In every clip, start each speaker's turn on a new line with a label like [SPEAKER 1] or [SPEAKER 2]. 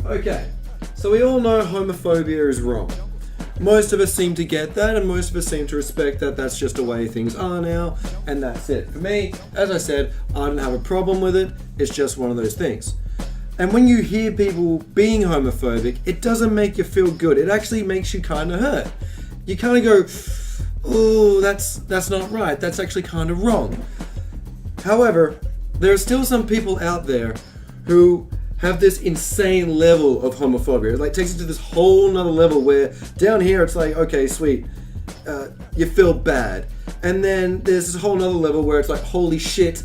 [SPEAKER 1] Okay, so we all know homophobia is wrong. Most of us seem to get that, and most of us seem to respect that that's just the way things are now, and that's it. For me, as I said, I don't have a problem with it, it's just one of those things. And when you hear people being homophobic, it doesn't make you feel good, it actually makes you kind of hurt. You kind of go, oh, that's not right, that's actually kind of wrong. However, there are still some people out there who have this insane level of homophobia. It like takes it to this whole nother level where down here it's like, okay, sweet, you feel bad. And then there's this whole nother level where it's like, holy shit,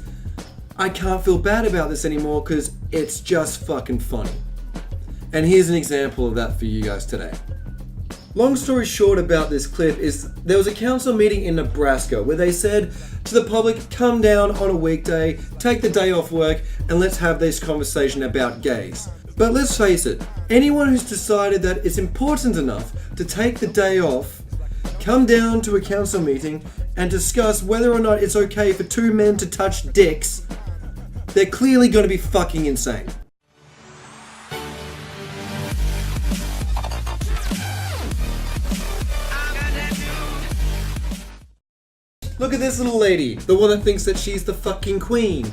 [SPEAKER 1] I can't feel bad about this anymore because it's just fucking funny. And here's an example of that for you guys today. Long story short about this clip is there was a council meeting in Nebraska where they said to the public, come down on a weekday, take the day off work, and let's have this conversation about gays. But let's face it, anyone who's decided that it's important enough to take the day off, come down to a council meeting and discuss whether or not it's okay for two men to touch dicks, they're clearly going to be fucking insane. Look at this little lady, the one that thinks that she's the fucking queen.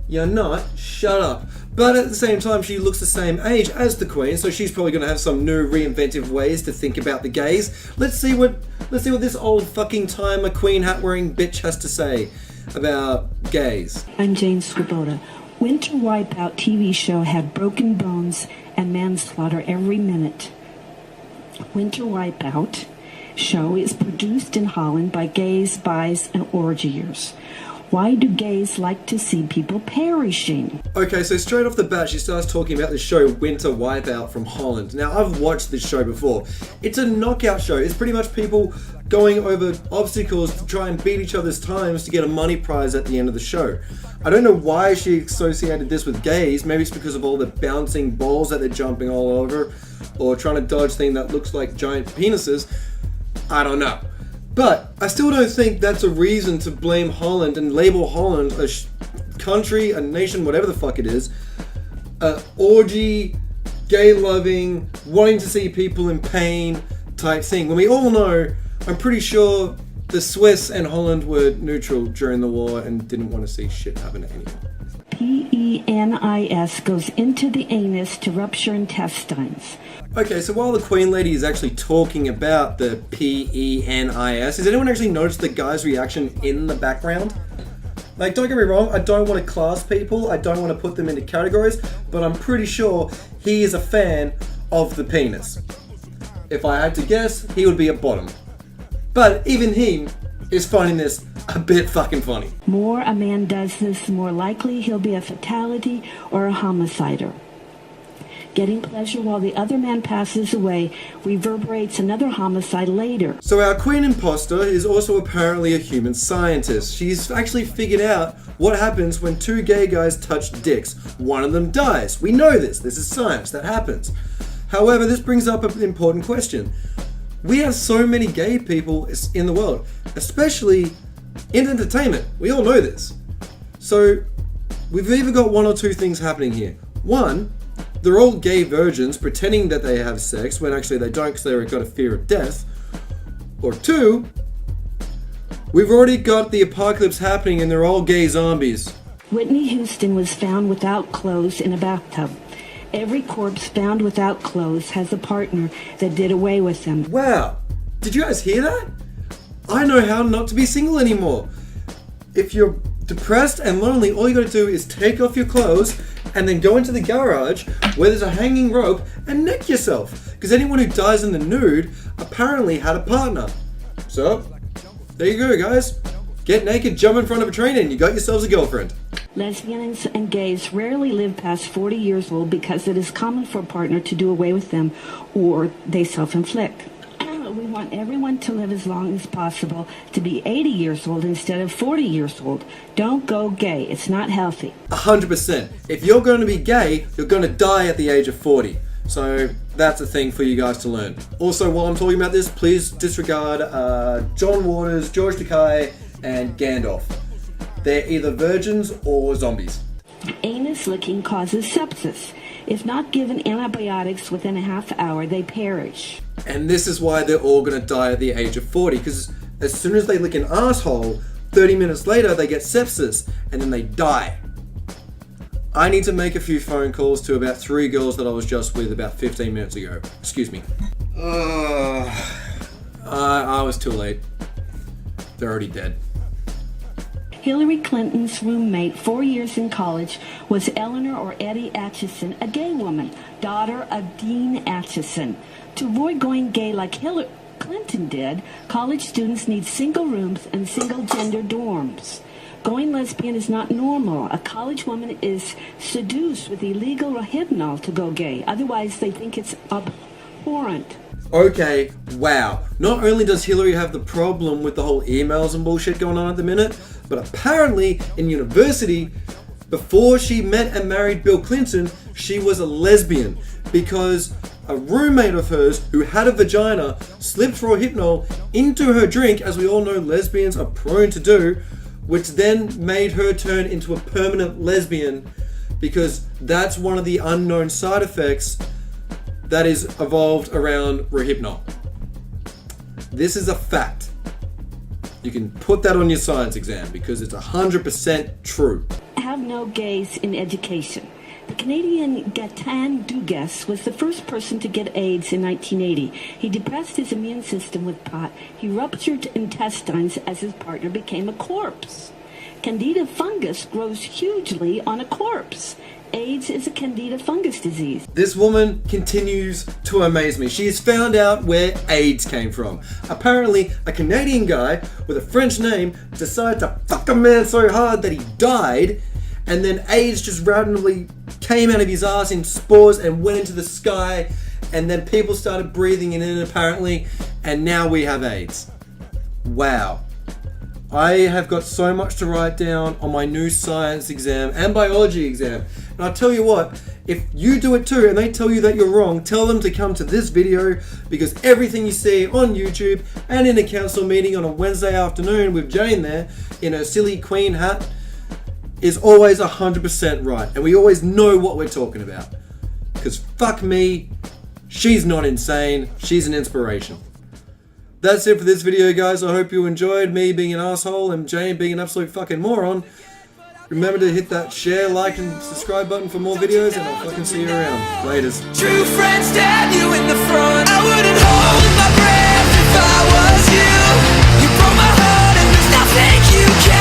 [SPEAKER 1] You're not, shut up. But at the same time, she looks the same age as the queen, so she's probably gonna have some new reinventive ways to think about the gays. Let's see what this old fucking timer queen hat wearing bitch has to say about gays.
[SPEAKER 2] I'm Jane Svoboda. Winter Wipeout TV show had broken bones and manslaughter every minute. Winter Wipeout show is produced in Holland by gays, bis, and orgiers. Why do gays like to see people perishing?
[SPEAKER 1] Okay, so straight off the bat, she starts talking about the show Winter Wipeout from Holland. Now, I've watched this show before. It's a knockout show. It's pretty much people going over obstacles to try and beat each other's times to get a money prize at the end of the show. I don't know why she associated this with gays. Maybe it's because of all the bouncing balls that they're jumping all over, or trying to dodge things that looks like giant penises. I don't know. But I still don't think that's a reason to blame Holland and label Holland a country, a nation, whatever the fuck it is, orgy, gay-loving, wanting to see people in pain type thing. When we all know, I'm pretty sure the Swiss and Holland were neutral during the war and didn't want to see shit happen to anyone.
[SPEAKER 2] Penis goes into the anus to rupture intestines.
[SPEAKER 1] Okay, so while the Queen Lady is actually talking about the penis, has anyone actually noticed the guy's reaction in the background? Like, don't get me wrong, I don't want to class people, I don't want to put them into categories, but I'm pretty sure he is a fan of the penis. If I had to guess, he would be at bottom. But even he is finding this a bit fucking funny.
[SPEAKER 2] More a man does this, more likely he'll be a fatality or a homicider. Getting pleasure while the other man passes away reverberates another homicide later.
[SPEAKER 1] So our queen imposter is also apparently a human scientist. She's actually figured out what happens when two gay guys touch dicks. One of them dies. We know this. This is science. That happens. However, this brings up an important question. We have so many gay people in the world, especially in entertainment. We all know this. So we've either got one or two things happening here. One, they're all gay virgins pretending that they have sex when actually they don't because they've got a fear of death. Or two, we've already got the apocalypse happening and they're all gay zombies.
[SPEAKER 2] Whitney Houston was found without clothes in a bathtub. Every corpse found without clothes has a partner that did away with them.
[SPEAKER 1] Wow, did you guys hear that? I know how not to be single anymore. If you're depressed and lonely, all you gotta do is take off your clothes and then go into the garage where there's a hanging rope and neck yourself. Because anyone who dies in the nude apparently had a partner. So, there you go guys. Get naked, jump in front of a train and you got yourselves a girlfriend.
[SPEAKER 2] Lesbians and gays rarely live past 40 years old because it is common for a partner to do away with them or they self-inflict. We want everyone to live as long as possible, to be 80 years old instead of 40 years old. Don't go gay. It's not healthy.
[SPEAKER 1] 100%. If you're going to be gay, you're going to die at the age of 40. So that's a thing for you guys to learn. Also, while I'm talking about this, please disregard John Waters, George Takei, and Gandalf. They're either virgins or zombies.
[SPEAKER 2] Anus licking causes sepsis. If not given antibiotics within a half hour, they perish.
[SPEAKER 1] And this is why they're all going to die at the age of 40, because as soon as they lick an asshole, 30 minutes later they get sepsis and then they die. I need to make a few phone calls to about 3 girls that I was just with about 15 minutes ago. Excuse me. I was too late. They're already dead.
[SPEAKER 2] Hillary Clinton's roommate 4 years in college was Eleanor or Eddie Atchison, a gay woman, daughter of Dean Atchison. To avoid going gay like Hillary Clinton did, college students need single rooms and single-gender dorms. Going lesbian is not normal. A college woman is seduced with illegal rohypnol to go gay. Otherwise, they think it's abhorrent.
[SPEAKER 1] Okay, wow. Not only does Hillary have the problem with the whole emails and bullshit going on at the minute, but apparently in university, before she met and married Bill Clinton, she was a lesbian because a roommate of hers who had a vagina slipped rohypnol into her drink, as we all know lesbians are prone to do, which then made her turn into a permanent lesbian because that's one of the unknown side effects that is evolved around rohypnol. This is a fact. You can put that on your science exam because it's 100% true.
[SPEAKER 2] Have no gays in education. The Canadian Gaetan Dugas was the first person to get AIDS in 1980. He depressed his immune system with pot. He ruptured intestines as his partner became a corpse. Candida fungus grows hugely on a corpse. AIDS is a candida fungus disease.
[SPEAKER 1] This woman continues to amaze me. She has found out where AIDS came from. Apparently, a Canadian guy with a French name decided to fuck a man so hard that he died, and then AIDS just randomly came out of his ass in spores and went into the sky, and then people started breathing it in apparently, and now we have AIDS. Wow. I have got so much to write down on my new science exam and biology exam. And I'll tell you what, if you do it too and they tell you that you're wrong, tell them to come to this video because everything you see on YouTube and in a council meeting on a Wednesday afternoon with Jane there in her silly queen hat is always 100% right. And we always know what we're talking about. Because fuck me, she's not insane, she's an inspiration. That's it for this video, guys. I hope you enjoyed me being an asshole and Jane being an absolute fucking moron. Remember to hit that share, like, and subscribe button for more videos, and I'll fucking see you around. Laters.
[SPEAKER 3] True friends stab you in the front. I wouldn't hold my breath if I was you. You broke my heart and there's nothing you can